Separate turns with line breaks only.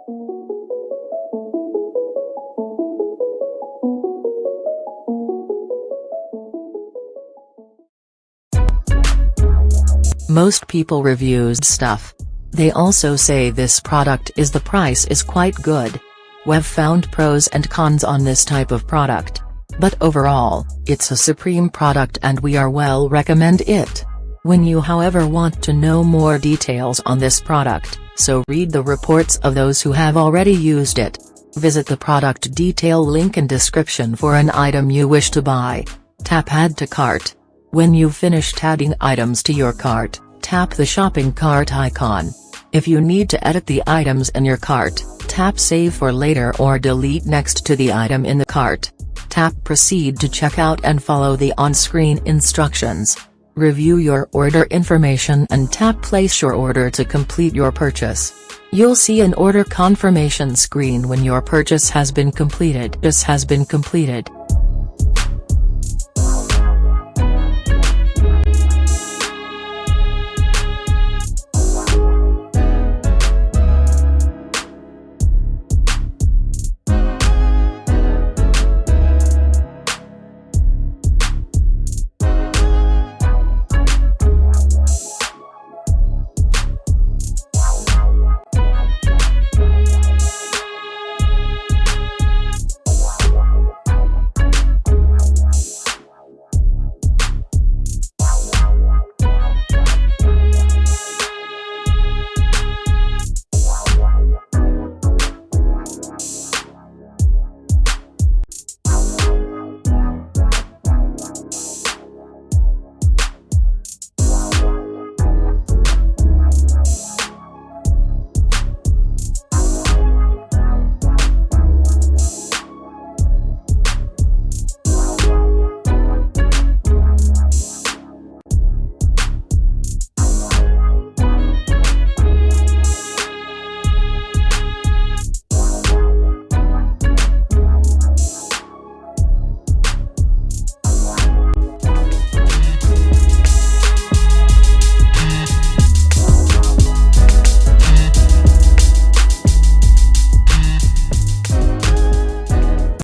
Most people reviews stuff. They also say this product is the price is quite good. We've found pros and cons on this type of product. But overall, it's a supreme product and we are well recommend it. When you however want to know more details on this product, so read the reports of those who have already used it. Visit the product detail link in description for an item you wish to buy. Tap add to cart. When you've finished adding items to your cart, tap the shopping cart icon. If you need to edit the items in your cart, tap save for later or delete next to the item in the cart. Tap proceed to checkout and follow the on-screen instructions. Review your order information and tap place your order to complete your purchase. You'll see an order confirmation screen when your purchase has been completed.